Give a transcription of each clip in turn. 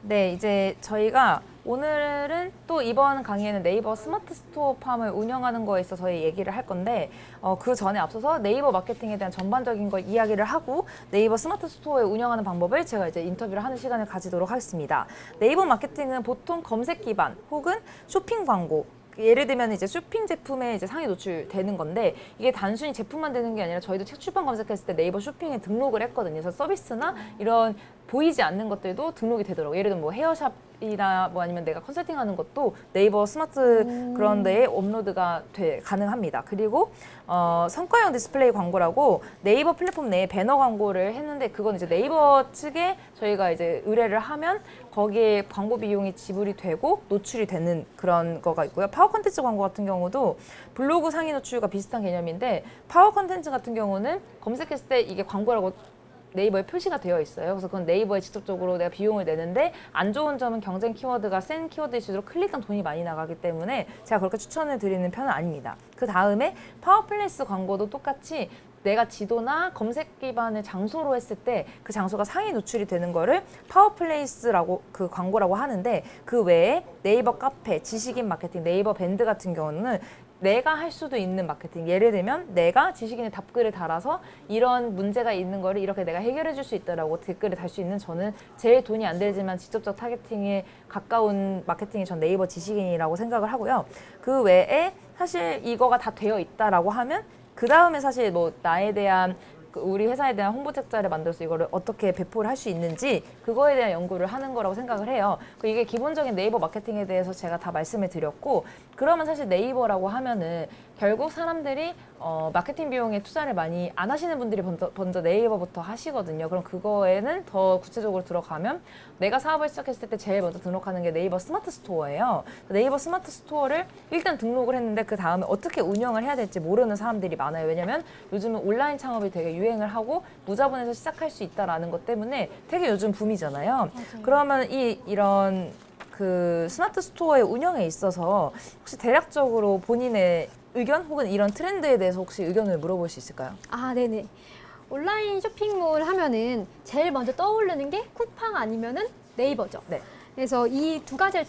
네, 이제 저희가 오늘은 또 이번 강의에는 네이버 스마트 스토어 팜을 운영하는 거에 있어서 저희 얘기를 할 건데 그 전에 앞서서 네이버 마케팅에 대한 전반적인 걸 이야기를 하고 네이버 스마트 스토어를 운영하는 방법을 제가 이제 인터뷰를 하는 시간을 가지도록 하겠습니다. 네이버 마케팅은 보통 검색 기반 혹은 쇼핑 광고 예를 들면 이제 쇼핑 제품에 이제 상위 노출되는 건데 이게 단순히 제품만 되는 게 아니라 저희도 책 출판 검색했을 때 네이버 쇼핑에 등록을 했거든요. 그래서 서비스나 이런 보이지 않는 것들도 등록이 되더라고요. 예를 들면 뭐 헤어샵이나 뭐 아니면 내가 컨설팅하는 것도 네이버 스마트 그런 데에 업로드가 가능합니다. 그리고 성과형 디스플레이 광고라고 네이버 플랫폼 내에 배너 광고를 했는데 그건 이제 네이버 측에 저희가 이제 의뢰를 하면 거기에 광고 비용이 지불이 되고 노출이 되는 그런 거가 있고요. 파워 컨텐츠 광고 같은 경우도 블로그 상위 노출과 비슷한 개념인데 파워 컨텐츠 같은 경우는 검색했을 때 이게 광고라고 네이버에 표시가 되어 있어요. 그래서 그건 네이버에 직접적으로 내가 비용을 내는데 안 좋은 점은 경쟁 키워드가 센 키워드일수록 클릭당 돈이 많이 나가기 때문에 제가 그렇게 추천을 드리는 편은 아닙니다. 그 다음에 파워플레이스 광고도 똑같이 내가 지도나 검색 기반의 장소로 했을 때 그 장소가 상위 노출이 되는 거를 파워플레이스라고 그 광고라고 하는데 그 외에 네이버 카페, 지식인 마케팅, 네이버 밴드 같은 경우는 내가 할 수도 있는 마케팅. 예를 들면 내가 지식인의 답글을 달아서 이런 문제가 있는 거를 이렇게 내가 해결해 줄 수 있다라고 댓글을 달 수 있는 저는 제일 돈이 안 들지만 직접적 타겟팅에 가까운 마케팅이 전 네이버 지식인이라고 생각을 하고요. 그 외에 사실 이거가 다 되어 있다라고 하면 그 다음에 사실 뭐 나에 대한 우리 회사에 대한 홍보 책자를 만들어서 이거를 어떻게 배포를 할 수 있는지 그거에 대한 연구를 하는 거라고 생각을 해요. 이게 기본적인 네이버 마케팅에 대해서 제가 다 말씀을 드렸고 그러면 사실 네이버라고 하면은 결국 사람들이 마케팅 비용에 투자를 많이 안 하시는 분들이 먼저 네이버부터 하시거든요. 그럼 그거에는 더 구체적으로 들어가면 내가 사업을 시작했을 때 제일 먼저 등록하는 게 네이버 스마트 스토어예요. 네이버 스마트 스토어를 일단 등록을 했는데 그 다음에 어떻게 운영을 해야 될지 모르는 사람들이 많아요. 왜냐면 요즘은 온라인 창업이 되게 유행을 하고 무자본에서 시작할 수 있다라는 것 때문에 되게 요즘 붐이잖아요. 맞아요. 그러면 이런 그 스마트 스토어의 운영에 있어서 혹시 대략적으로 본인의 의견 혹은 이런 트렌드에 대해서 혹시 의견을 물어볼 수 있을까요? 아, 네네. 온라인 쇼핑몰 하면은 제일 먼저 떠오르는 게 쿠팡 아니면은 네이버죠. 네. 그래서 이 두 가지를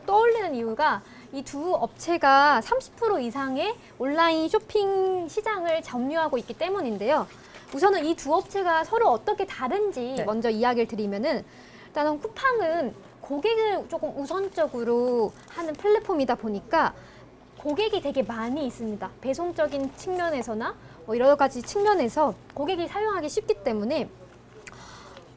떠올리는 이유가 이 두 업체가 30% 이상의 온라인 쇼핑 시장을 점유하고 있기 때문인데요. 우선은 이 두 업체가 서로 어떻게 다른지 네. 먼저 이야기를 드리면은 일단은 쿠팡은 고객을 조금 우선적으로 하는 플랫폼이다 보니까 고객이 되게 많이 있습니다. 배송적인 측면에서나 뭐 여러 가지 측면에서 고객이 사용하기 쉽기 때문에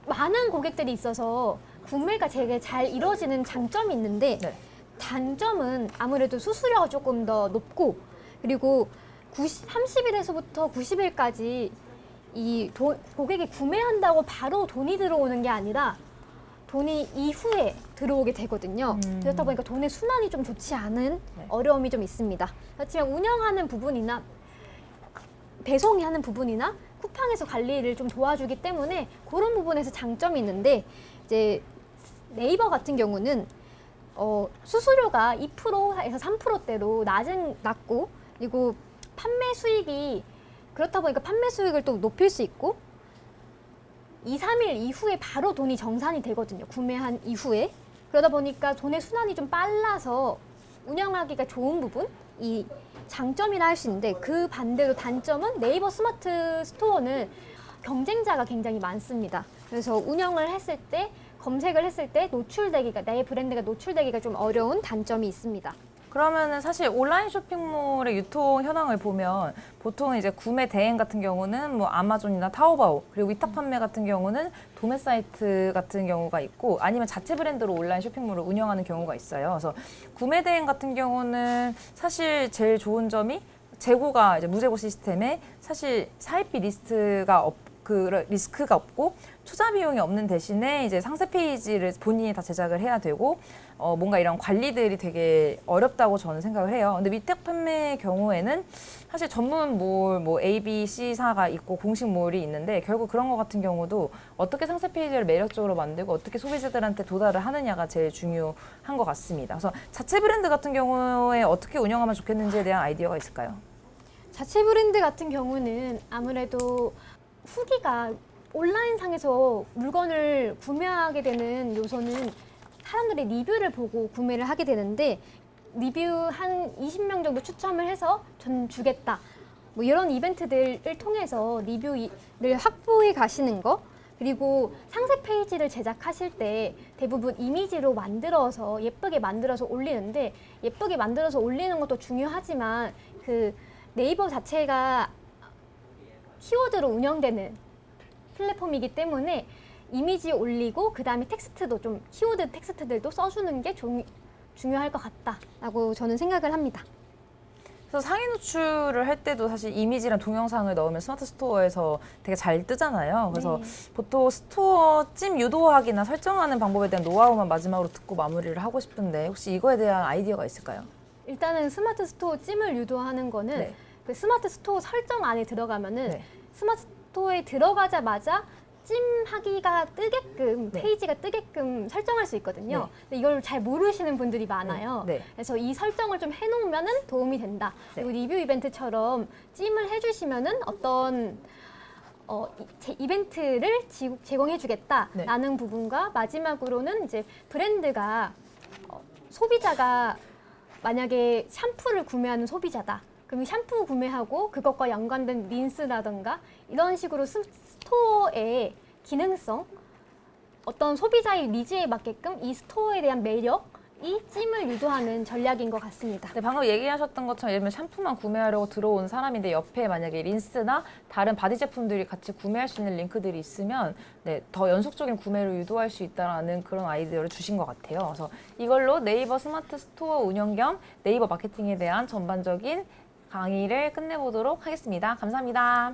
많은 고객들이 있어서 구매가 되게 잘 이루어지는 장점이 있는데 네. 단점은 아무래도 수수료가 조금 더 높고 그리고 30일에서부터 90일까지 고객이 구매한다고 바로 돈이 들어오는 게 아니라 돈이 이후에 들어오게 되거든요. 그렇다 보니까 돈의 순환이 좀 좋지 않은 네. 어려움이 좀 있습니다. 그렇지만 운영하는 부분이나 배송이 하는 부분이나 쿠팡에서 관리를 좀 도와주기 때문에 그런 부분에서 장점이 있는데 이제 네이버 같은 경우는 수수료가 2%에서 3%대로 낮고 그리고 판매 수익이 그렇다 보니까 판매 수익을 또 높일 수 있고 2, 3일 이후에 바로 돈이 정산이 되거든요. 구매한 이후에. 그러다 보니까 돈의 순환이 좀 빨라서 운영하기가 좋은 부분이 장점이라 할 수 있는데 그 반대로 단점은 네이버 스마트 스토어는 경쟁자가 굉장히 많습니다. 그래서 운영을 했을 때 검색을 했을 때 내 브랜드가 노출되기가 좀 어려운 단점이 있습니다. 그러면은 사실 온라인 쇼핑몰의 유통 현황을 보면 보통 이제 구매 대행 같은 경우는 뭐 아마존이나 타오바오 그리고 위탁 판매 같은 경우는 도매 사이트 같은 경우가 있고 아니면 자체 브랜드로 온라인 쇼핑몰을 운영하는 경우가 있어요. 그래서 구매 대행 같은 경우는 사실 제일 좋은 점이 재고가 이제 무재고 시스템에 사실 사입비 리스크가 없고 투자 비용이 없는 대신에 이제 상세 페이지를 본인이 다 제작을 해야 되고 뭔가 이런 관리들이 되게 어렵다고 저는 생각을 해요. 근데 위탁 판매의 경우에는 사실 전문 몰, 뭐 A, B, C사가 있고 공식 몰이 있는데 결국 그런 것 같은 경우도 어떻게 상세 페이지를 매력적으로 만들고 어떻게 소비자들한테 도달을 하느냐가 제일 중요한 것 같습니다. 그래서 자체 브랜드 같은 경우에 어떻게 운영하면 좋겠는지에 대한 아이디어가 있을까요? 자체 브랜드 같은 경우는 아무래도 후기가 온라인상에서 물건을 구매하게 되는 요소는 사람들이 리뷰를 보고 구매를 하게 되는데 리뷰 한 20명 정도 추첨을 해서 전 주겠다. 뭐 이런 이벤트들을 통해서 리뷰를 확보해 가시는 거, 그리고 상세 페이지를 제작하실 때 대부분 이미지로 만들어서 예쁘게 만들어서 올리는데, 예쁘게 만들어서 올리는 것도 중요하지만 그 네이버 자체가 키워드로 운영되는 플랫폼이기 때문에 이미지 올리고 그 다음에 텍스트도 좀 키워드 텍스트들도 써주는 게 중요할 것 같다라고 저는 생각을 합니다. 그래서 상위 노출을 할 때도 사실 이미지랑 동영상을 넣으면 스마트 스토어에서 되게 잘 뜨잖아요. 그래서 네. 보통 스토어 찜 유도하기나 설정하는 방법에 대한 노하우만 마지막으로 듣고 마무리를 하고 싶은데 혹시 이거에 대한 아이디어가 있을까요? 일단은 스마트 스토어 찜을 유도하는 거는 네. 그 스마트 스토어 설정 안에 들어가면은 네. 스마트 스토어에 들어가자마자 찜하기가 뜨게끔 네. 페이지가 뜨게끔 설정할 수 있거든요. 네. 근데 이걸 잘 모르시는 분들이 많아요. 네. 그래서 이 설정을 좀 해놓으면은 도움이 된다. 네. 그리고 리뷰 이벤트처럼 찜을 해주시면은 어떤 이벤트를 제공해주겠다라는 부분과 마지막으로는 이제 브랜드가 소비자가 만약에 샴푸를 구매하는 소비자다. 그럼 샴푸 구매하고 그것과 연관된 린스라던가 이런 식으로 스토어의 기능성, 어떤 소비자의 니즈에 맞게끔 이 스토어에 대한 매력이 찜을 유도하는 전략인 것 같습니다. 네, 방금 얘기하셨던 것처럼 예를 들면 샴푸만 구매하려고 들어온 사람인데 옆에 만약에 린스나 다른 바디 제품들이 같이 구매할 수 있는 링크들이 있으면 네, 더 연속적인 구매를 유도할 수 있다는 그런 아이디어를 주신 것 같아요. 그래서 이걸로 네이버 스마트 스토어 운영 겸 네이버 마케팅에 대한 전반적인 강의를 끝내보도록 하겠습니다. 감사합니다.